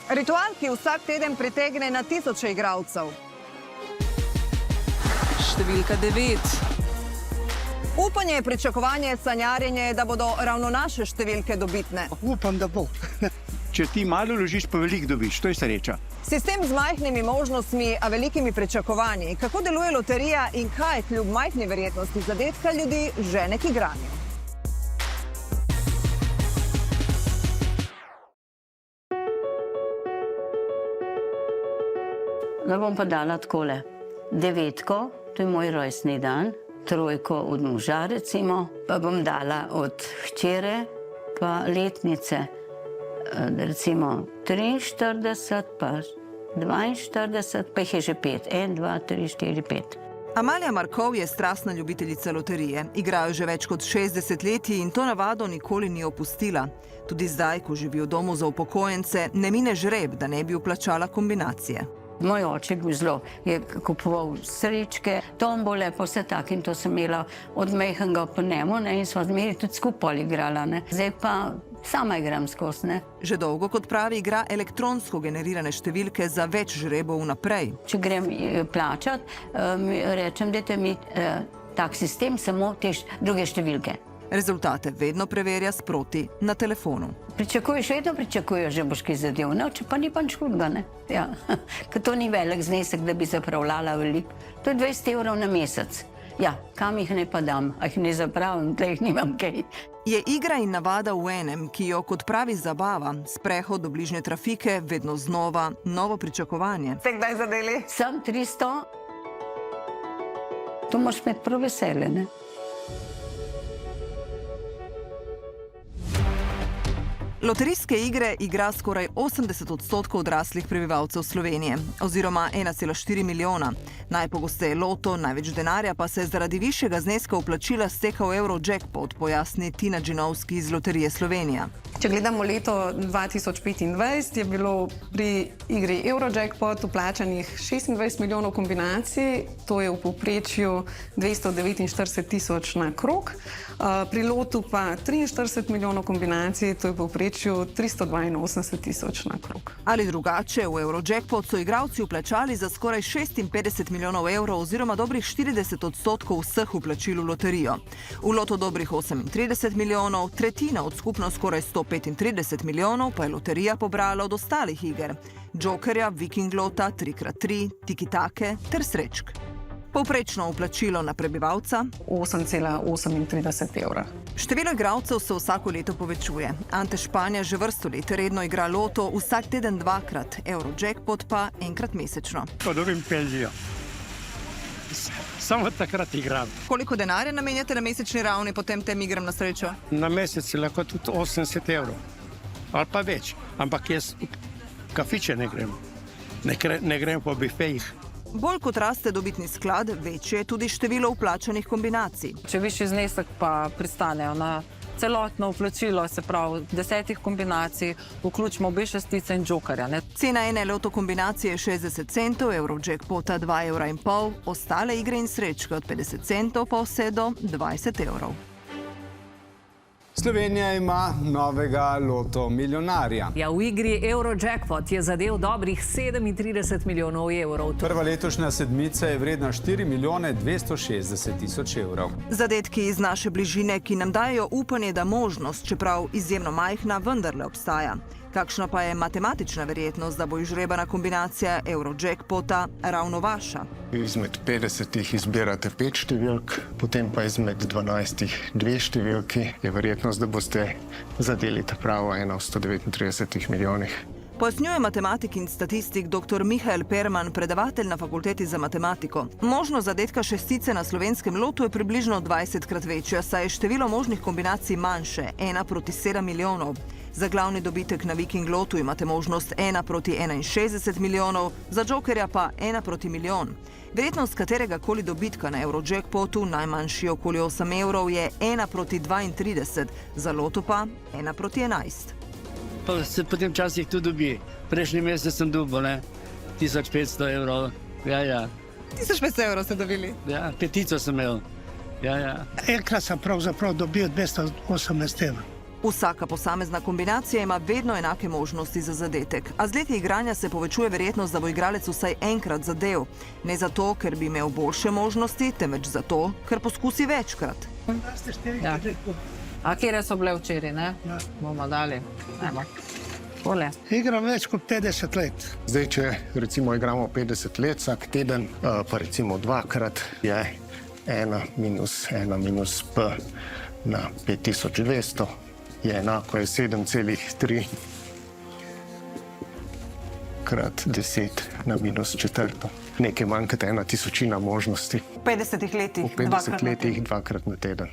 Ritual, ki vsak teden pritegne na tisoče igralcev. Številka 9. Upanje, pričakovanje, sanjarjenje, da bodo ravno naše številke dobitne. Upam, da bo. Če ti malo ložiš, pa veliko dobiš. To je sreča. Sistem z majhnimi možnostmi, a velikimi pričakovanji. Kako deluje loterija in kaj kljub majhni verjetnosti zadetka ljudi žene k igranju? Da bom pa dala takole. 9, to je moj rojstni dan, 3 od moža, recimo, pa bom dala od hčere pa letnice, recimo 43, pa 42, pa jih je že 5. 1, 2, 3, 4, 5. Amalija Markov je strastna ljubiteljica loterije. Igrajo že več kot 60 let in to navado nikoli ni opustila. Tudi zdaj, ko živi v domu za upokojence, ne mine žreb, da ne bi vplačala kombinacije. Moj oček je kupoval srečke, tombole, pa vse tak, in to sem imela od majhnega po njemu, in sva zmeri tudi skupaj igrala. Zdaj pa sama igram skozi. Že dolgo, kot pravi, igra elektronsko generirane številke za več žrebov naprej. Če grem plačat, rečem, dajte mi tak sistem, samo te druge številke. Rezultate vedno preverja sproti na telefonu. Vedno pričakuješ, že boš kaj zadev, če pa ni pa nič hudega. Ja. Ker to ni velik znesek, da bi zapravljala veliko. To je 20 evrov na mesec. Ja, kam jih ne pa dam, a jih ne zapravim, da jih nimam kaj. Je igra in navada v enem, ki jo, kot pravi, zabava, sprehod do bližnje trafike, vedno znova, novo pričakovanje. Ste kdaj zadeli? Sem 300. To moraš imeti prav veselje, ne? Loterijske igre igra skoraj 80% odraslih prebivalcev Slovenije, oziroma 1,4 milijona. Najpogosteje loto, največ denarja pa se zaradi višjega zneska vplačila steka v Eurojackpot, pojasni Tina Džinovski iz Loterije Slovenija. Če gledamo leto 2025, je bilo pri igri Eurojackpot vplačanih 26 milijonov kombinacij, to je v povprečju 249 tisoč na krog. Pri lotu pa 43 milijonov kombinacij, to je v povprečju 382 tisoč na krog. Ali drugače, v Eurojackpot so igralci vplačali za skoraj 56 milijonov evrov oziroma dobrih 40% vseh vplačil v loterijo. V loto dobrih 38 milijonov, tretjina od skupno skoraj 135 milijonov pa je loterija pobrala od ostalih iger. Jokerja, Viking lota, 3x3, Tiki-take ter srečk. Povprečno vplačilo na prebivalca 8,38 evra. Število igralcev se vsako leto povečuje. Ante Španja že vrsto let redno igra loto, vsak teden 2-krat, Eurojackpot pa enkrat mesečno. Ko dobim penzijo. Samo takrat igram. Koliko denarja namenjate na mesečni ravni potem tem igram na srečo? Na mesec je lahko tudi 80 evrov. Ali pa več. Ampak jaz kafiče ne grem. Ne grem po bifejih. Bolj kot raste dobitni sklad, večje je tudi število vplačanih kombinacij. Če višji znesek pa pristanejo na celotno vplačilo, se pravi 10 kombinacij, vključimo obe šestice in jokerja. Cena ene loto kombinacije je 60 centov, Eurojackpota 2,5 evra, ostale igre in srečke od 50 centov pa vse do 20 evrov. Slovenija ima novega loto milijonarja. Ja, v igri Eurojackpot je zadel dobrih 37 milijonov evrov. Prva letošnja sedmica je vredna 4 milijone 260 tisoč evrov. Zadetki iz naše bližine, ki nam dajo upanje, da možnost, čeprav izjemno majhna, vendarle obstaja. Kakšna pa je matematična verjetnost, da bo izžrebana kombinacija Eurojackpota ravno vaša? Izmed 50 izbirate 5 številk, potem pa izmed 12 2 številki. Je verjetnost, da boste zadeli ta pravo ena v 139 milijonih. Pojasnjuje matematik in statistik dr. Mihael Perman, predavatelj na Fakulteti za matematiko. Možnost zadetka šestice na slovenskem lotu je približno 20krat večja, saj je število možnih kombinacij manjše, 1:7 milijonov. Za glavni dobitek na Viking lotu imate možnost 1:61 milijonov, za jokerja pa 1:1 Verjetnost katerega koli dobitka na Eurojackpotu, najmanjši okoli 8 evrov, je 1:32, za loto pa 1:11. Pa se potem včasih tudi dobi. Prejšnji mesec sem dobil 1500 evrov. Ja. 1500 evrov ste dobili? Ja, petico sem imel. Ja. Enkrat sem pravzaprav dobil 218 evrov. Vsaka posamezna kombinacija ima vedno enake možnosti za zadetek, a z leti igranja se povečuje verjetnost, da bo igralec vsaj enkrat zadel. Ne zato, ker bi imel boljše možnosti, temveč zato, ker poskusi večkrat. Ja. A kje so bile včeraj, ne? Bomo dali. Evo. Tole. Igram več kot 50 let. Zdaj, če recimo igramo 50 let vsak teden, pa recimo dvakrat, je 1 minus p na 5200 je enako je 7,3 krat 10 na minus četrto. Nekaj manj kot 1/1000 možnosti. V 50 letih. V 50 letih dvakrat na teden.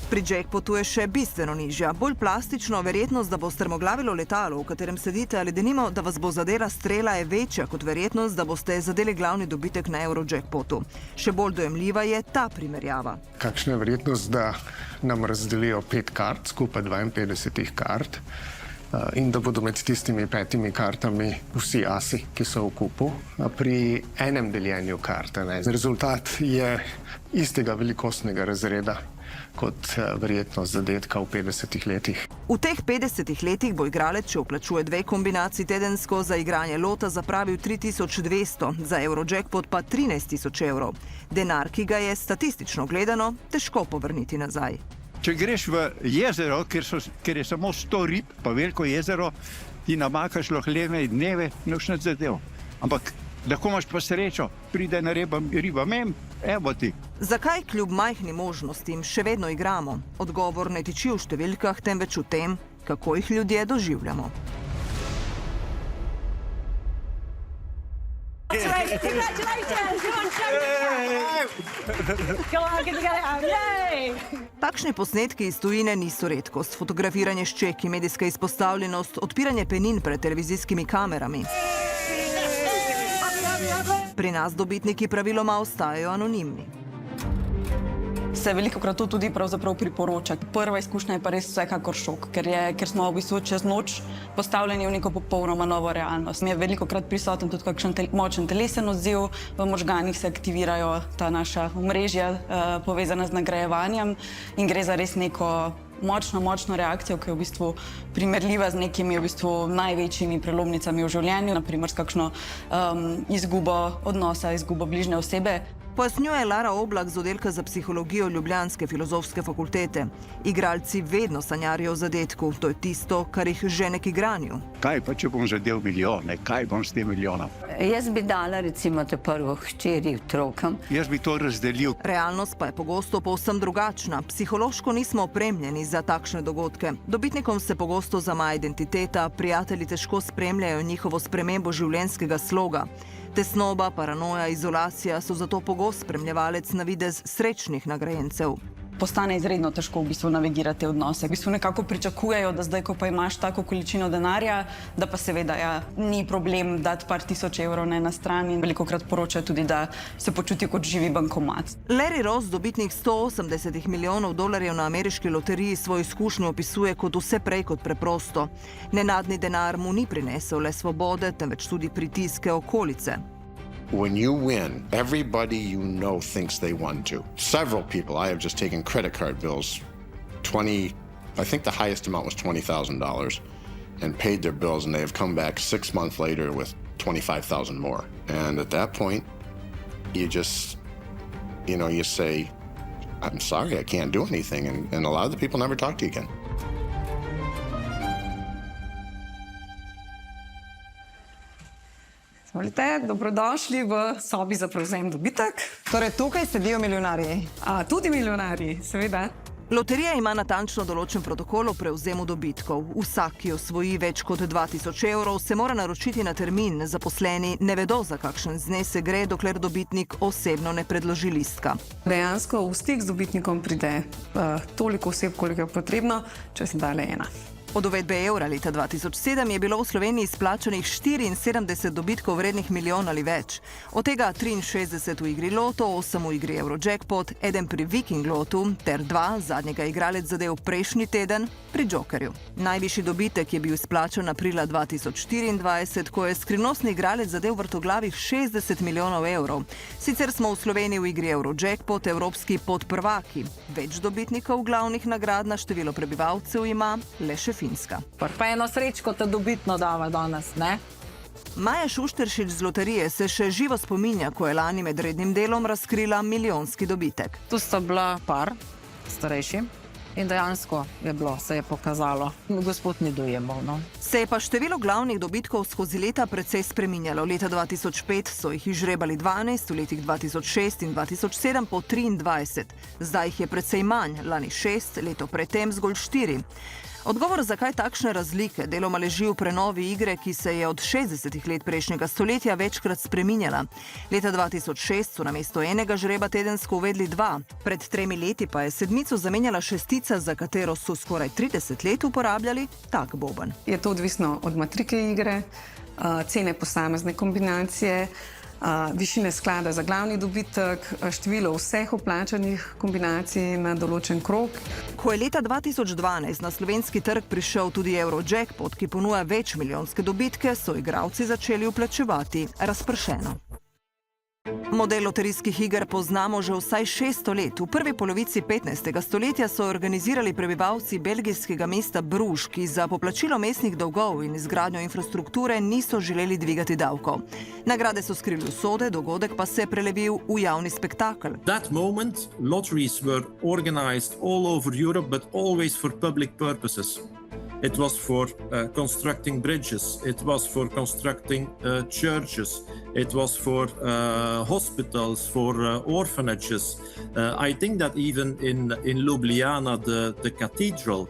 Pri jackpotu je še bistveno nižja, bolj plastično verjetnost, da bo strmoglavilo letalo, v katerem sedite, ali denimo, da vas bo zadela strela, je večja kot verjetnost, da boste zadeli glavni dobitek na Eurojackpotu. Še bolj dojemljiva je ta primerjava. Kakšna je verjetnost, da nam razdelijo 5 kart, skupaj 52 kart, in da bodo med tistimi 5 kartami vsi asi, ki so v kupu, pri enem deljenju karte. Rezultat je istega velikostnega razreda kot verjetnost zadetka v 50 letih. V teh 50 letih bo igralec, če vplačuje 2 kombinaciji tedensko, za igranje lota zapravil 3200, za Eurojackpot pa 13 000 evrov. Denar, ki ga je statistično gledano težko povrniti nazaj. Če greš v jezero, kjer je samo 100 rib, pa veliko jezero, ti namakaš lahko leve dneve, ne boš nič zadev. Ampak lahko imaš pa srečo, pride na riba mem, evo ti. Zakaj kljub majhnim možnostim še vedno igramo? Odgovor ne tiči v številkah, temveč v tem, kako jih ljudje doživljamo. Takšni posnetki iz tujine niso redkost. Fotografiranje s čeki, medijska izpostavljenost, odpiranje penin pred televizijskimi kamerami. Pri nas dobitniki praviloma ostajajo anonimni. Se velikokrat to tudi pravzaprav priporoča. Prva izkušnja je pa res vsekakor šok, ker smo v bistvu čez noč postavljeni v neko popolnoma novo realnost. Je velikokrat prisoten tudi kakšen močen telesen odziv, v možganih se aktivirajo ta naša omrežja povezana z nagrajevanjem in gre za res neko močno reakcijo, ki je v bistvu primerljiva z nekimi v bistvu največjimi prelomnicami v življenju, naprimer s kakšno izgubo odnosa, izgubo bližnje osebe. Pojasnjuje Lara Oblak z oddelka za psihologijo Ljubljanske filozofske fakultete. Igralci vedno sanjarijo o zadetku, to je tisto, kar jih žene k igranju. Kaj pa, če bom zadel milijon, kaj bom s tem milijonom? Jaz bi dala recimo te prvo hčeri otrokom. Jaz bi to razdelil. Realnost pa je pogosto povsem drugačna. Psihološko nismo opremljeni za takšne dogodke. Dobitnikom se pogosto zamaja identiteta, prijatelji težko spremljajo njihovo spremembo življenjskega sloga. Tesnoba, paranoja, izolacija so zato pogost spremljevalec na videz srečnih nagrajencev. Postane izredno težko v bistvu navigirati odnose. V bistvu nekako pričakujejo, da zdaj, ko pa imaš tako količino denarja, da pa seveda ni problem dati par tisoč evrov na stran in velikokrat poročajo tudi, da se počuti kot živi bankomat. Larry Ross, dobitnik $180 milijonov na ameriški loteriji, svojo izkušnjo opisuje kot vse prej kot preprosto. Nenadni denar mu ni prinesel le svobode, temveč tudi pritiske okolice. When you win, everybody you know thinks they won too. Several people, I have just taken credit card bills, I think the highest amount was $20,000, and paid their bills, and they have come back 6 months later with $25,000 more. And at that point, you just, you say, I'm sorry, I can't do anything. And a lot of the people never talk to you again. Dobrodošli v sobi za prevzem dobitek. Torej, tukaj sedijo milijonarji. Tudi milijonarji, seveda. Loterija ima natančno določen protokol o prevzemu dobitkov. Vsak, ki osvoji več kot 2000 evrov, se mora naročiti na termin. Zaposleni ne vedo, za kakšen znesek gre, dokler dobitnik osebno ne predloži listka. Dejansko v stik z dobitnikom pride toliko oseb, koliko je potrebno, če se da le ena. Od uvedbe evra leta 2007 je bilo v Sloveniji izplačanih 74 dobitkov vrednih milijon ali več. Od tega 63 v igri Loto, 8 v igri Eurojackpot, 1 pri Viking Lotu ter 2, zadnjega igralec zadev prejšnji teden, pri Jokerju. Najvišji dobitek je bil izplačan aprila 2024, ko je skrivnostni igralec zadev vrtoglavih 60 milijonov evrov. Sicer smo v Sloveniji v igri Eurojackpot evropski podprvaki. Več dobitnikov glavnih nagrad na število prebivalcev ima le še Finska. Pa eno srečko te dobitno dava danes, ne? Maja Šušteršič z loterije se še živo spominja, ko je lani med rednim delom razkrila milijonski dobitek. Tu sta bila par, starejši, in dejansko je bilo, se je pokazalo. Gospod ni dojemal, no. Se je pa število glavnih dobitkov skozi leta precej spreminjalo. Leta 2005 so jih izžrebali 12, v letih 2006 in 2007 po 23. Zdaj jih je precej manj, lani 6, leto predtem zgolj 4. Odgovor, zakaj takšne razlike, deloma leži v prenovi igre, ki se je od 60 let prejšnjega stoletja večkrat spreminjala. Leta 2006 so namesto enega žreba tedensko uvedli 2. Pred 3 leti pa je sedmico zamenjala šestica, za katero so skoraj 30 let uporabljali tak boben. Je to odvisno od matrike igre, cene posamezne kombinacije, višine sklada za glavni dobitek, število vseh vplačanih kombinacij na določen krog. Ko je leta 2012 na slovenski trg prišel tudi Eurojackpot, ki ponuja večmilijonske dobitke, so igralci začeli vplačevati razpršeno. Model loterijskih iger poznamo že vsaj 600 let. V prvi polovici 15. stoletja so organizirali prebivalci belgijskega mesta Bruž, ki za poplačilo mestnih dolgov in izgradnjo infrastrukture niso želeli dvigati davkov. Nagrade so skrili usode, dogodek pa se je prelevil v javni spektakel. That moment, lotteries were organized all over Europe, but always for public purposes. It was for constructing bridges, it was for constructing churches, it was for hospitals, for orphanages. I think that even in Ljubljana, the cathedral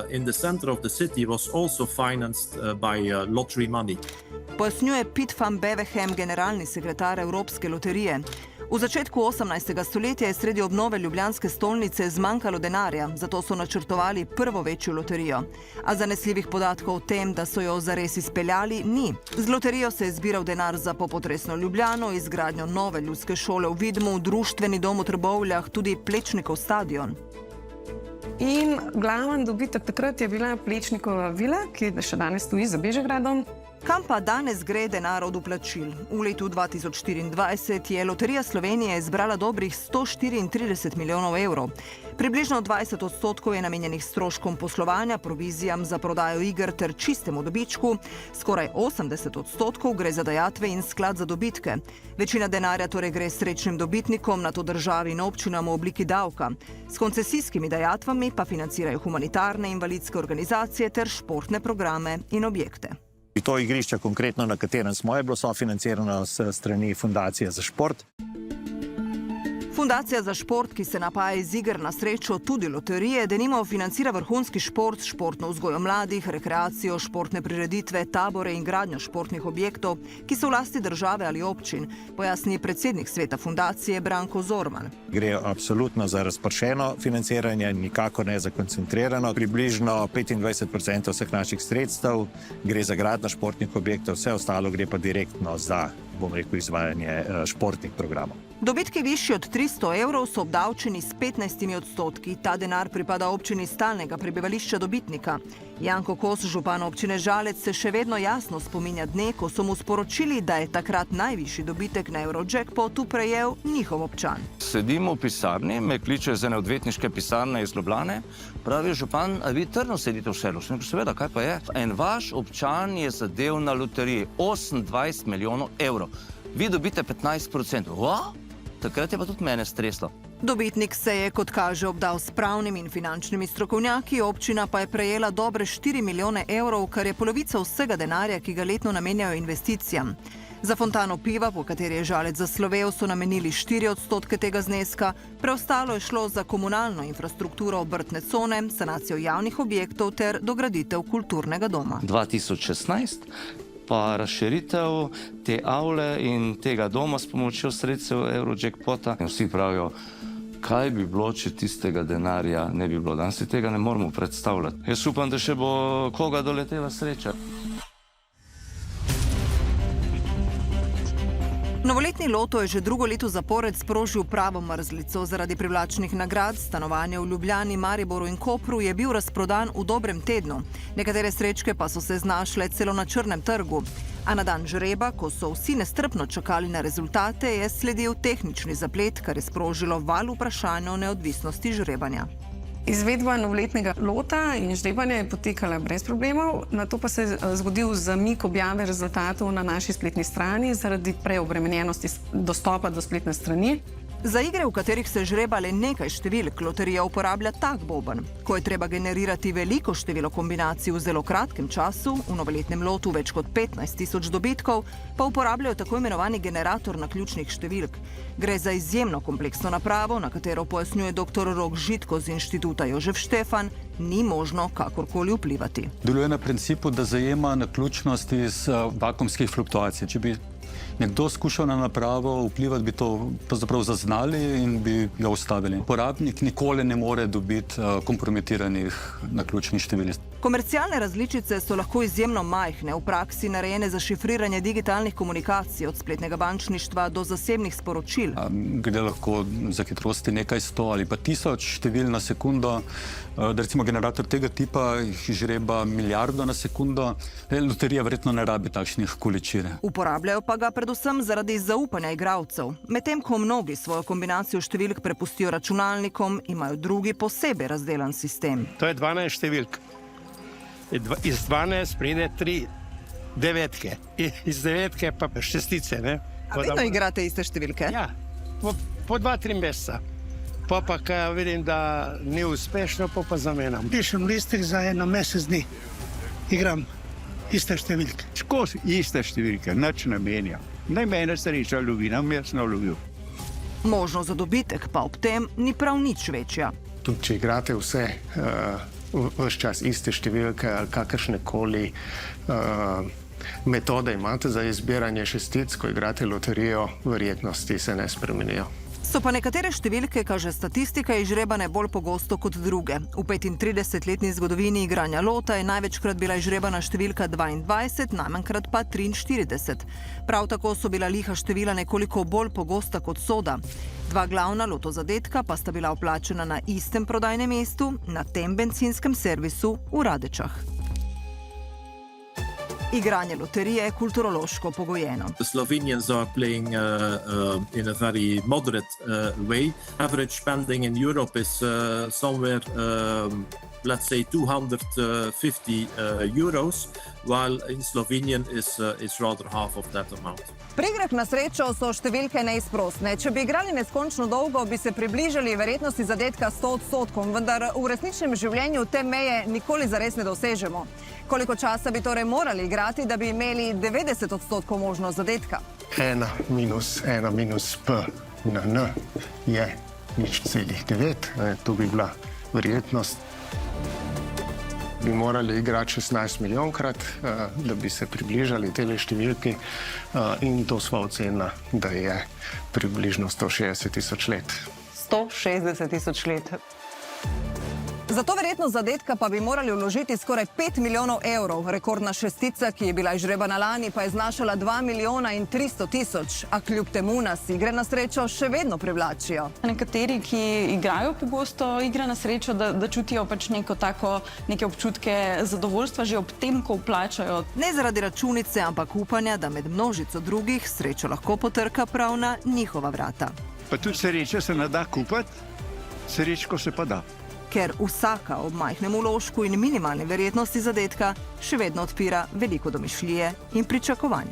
in the center of the city was also financed by lottery money. Pojasnjuje Piet van Bevehem, generalni sekretar Evropske loterije. V začetku 18. stoletja je sredi obnove ljubljanske stolnice zmanjkalo denarja, zato so načrtovali prvo večjo loterijo. A zanesljivih podatkov o tem, da so jo zares izpeljali, ni. Z loterijo se je zbiral denar za popotresno Ljubljano, izgradnjo nove ljudske šole v Vidmu, društveni dom v Trbovljah, tudi Plečnikov stadion. In glaven dobitek takrat je bila Plečnikova vila, ki še danes stoji za Bežigradom. Kam pa danes gre denar od vplačil? V letu 2024 je Loterija Slovenije zbrala dobrih 134 milijonov evrov. Približno 20% je namenjenih stroškom poslovanja, provizijam za prodajo iger ter čistemu dobičku, skoraj 80% gre za dajatve in sklad za dobitke. Večina denarja torej gre srečnim dobitnikom, nato državi in občinam v obliki davka. S koncesijskimi dajatvami pa financirajo humanitarne, invalidske organizacije ter športne programe in objekte. To igrišče konkretno, na katerem smo, je bilo sofinancirano s strani Fundacije za šport. Fundacija za šport, ki se napaja iz iger na srečo, tudi loterije, denimo financira vrhunski šport, športno vzgojo mladih, rekreacijo, športne prireditve, tabore in gradnjo športnih objektov, ki so v lasti države ali občin, pojasni predsednik sveta fundacije Branko Zorman. Gre absolutno za razpršeno financiranje, nikako ne za koncentrirano. Približno 25% vseh naših sredstev gre za gradnjo športnih objektov, vse ostalo gre pa direktno za, bom rekel, izvajanje športnih programov. Dobitki višji od 300 evrov so obdavčeni s 15%. Ta denar pripada občini stalnega prebivališča dobitnika. Janko Kos, župan občine Žalec, se še vedno jasno spominja dne, ko so mu sporočili, da je takrat najvišji dobitek na Eurojackpotu prejel njihov občan. Sedimo v pisarni, me kličejo iz ene odvetniške pisarne iz Ljubljane. Pravi župan, a vi trdno sedite v Šelu? Seveda, kaj pa je? En vaš občan je zadev na loteriji 28 milijonov evrov. Vi dobite 15%. Takrat je pa tudi mene streslo. Dobitnik se je, kot kaže, obdal s pravnimi in finančnimi strokovnjaki, občina pa je prejela dobre 4 milijone evrov, kar je polovica vsega denarja, ki ga letno namenjajo investicijam. Za fontano piva, po kateri je Žalec zaslovel, so namenili 4% tega zneska, preostalo je šlo za komunalno infrastrukturo, obrtne cone, sanacijo javnih objektov ter dograditev kulturnega doma. 2016 pa razširitev te avle in tega doma s pomočjo sredstev Eurojackpota. Vsi pravijo, Kaj bi bilo, če tistega denarja ne bi bilo? Danes si tega ne moremo predstavljati. Jaz upam, da še bo koga doletela sreča. Novoletni loto je že drugo leto zapored sprožil pravo mrzlico. Zaradi privlačnih nagrad stanovanja v Ljubljani, Mariboru in Kopru je bil razprodan v dobrem tednu. Nekatere srečke pa so se znašle celo na črnem trgu. A na dan žreba, ko so vsi nestrpno čakali na rezultate, je sledil tehnični zaplet, kar je sprožilo val vprašanja o neodvisnosti žrebanja. Izvedba novoletnega lota in žrebanja je potekala brez problemov, nato pa se je zgodil zamik objave rezultatov na naši spletni strani zaradi preobremenjenosti dostopa do spletne strani. Za igre, v katerih se žreba le nekaj številk, loterija uporablja tak boben. Ko je treba generirati veliko število kombinacij v zelo kratkem času, v novoletnem lotu več kot 15.000 dobitkov, pa uporabljajo tako imenovani generator naključnih številk. Gre za izjemno kompleksno napravo, na katero pojasnjuje dr. Rok Žitko z Inštituta Jožef Štefan, ni možno kakorkoli vplivati. Deluje na principu, da zajema naključnosti iz vakuumskih fluktuacij. Če bi nekdo skušal na napravo vplivati, bi to pravzaprav zaznali in bi jo ustavili. Uporabnik nikoli ne more dobiti kompromitiranih naključnih števil. Komercialne različice so lahko izjemno majhne, v praksi narejene za šifriranje digitalnih komunikacij, od spletnega bančništva do zasebnih sporočil. Gre lahko za hitrosti nekaj 100 ali pa 1000 števil na sekundo, da recimo generator tega tipa žreba milijardo na sekundo. Loterija verjetno ne rabi takšnih količin. Uporabljajo pa ga predvsem zaradi zaupanja igralcev. Medtem ko mnogi svojo kombinacijo številk prepustijo računalnikom, imajo drugi posebej razdelan sistem. To je 12 številk. Iz 12 pride 3 devetke. Iz devetke pa šestice. Ne? A vedno igrate iste številke? Ja, po 2-3 meseca. Pa kaj vidim, da ni uspešno, pa zamenjam. Pišem listek za eno mesec dni. Igram iste številke. Skozi iste številke, nič ne menjam. Naj mene sreča lovi, nam jaz ne lovil. Možnost za dobitek pa ob tem ni prav nič večja. Tudi če igrate vse čas iste številke ali kakršnekoli metode imate za izbiranje šestic, ko igrate loterijo, verjetnosti se ne spremenijo. So pa nekatere številke, kaže statistika, izžrebane bolj pogosto kot druge. V 35-letni zgodovini igranja lota je največkrat bila izžrebana številka 22, najmanjkrat pa 43. Prav tako so bila liha števila nekoliko bolj pogosta kot soda. Dva glavna lotozadetka pa sta bila vplačena na istem prodajnem mestu, na tem bencinskem servisu v Radečah. Igranje loterije je kulturološko pogojeno. The Slovenians are playing in a very moderate way. Average spending in Europe is somewhere, let's say, 250 euros, while in Slovenian is rather half of that amount. Pri igrah na srečo so številke neizprostne. Če bi igrali neskončno dolgo, bi se približali verjetnosti zadetka 100%, vendar v resničnem življenju te meje nikoli zares ne dosežemo. Koliko časa bi torej morali igrati, da bi imeli 90% možnost zadetka? 1 minus p na n je 0,9. To bi bila verjetnost. Bi morali igrati 16 milijonkrat, da bi se približali tele številki, in to sva ocenila, da je približno 160.000 let. 160.000 let. Za to verjetnost zadetka pa bi morali vložiti skoraj 5 milijonov evrov. Rekordna šestica, ki je bila izžrebana lani, pa je znašala 2 milijona in 300 tisoč, a kljub temu nas igre na srečo še vedno privlačijo. Nekateri, ki igrajo pogosto igre na srečo, da čutijo pač neke občutke zadovoljstva že ob tem, ko vplačajo. Ne zaradi računice, ampak upanja, da med množico drugih srečo lahko potrka prav na njihova vrata. Pa tudi sreča se ne da kupiti, srečko se pa da. Ker vsaka ob majhnem vložku in minimalni verjetnosti zadetka še vedno odpira veliko domišljije in pričakovanj.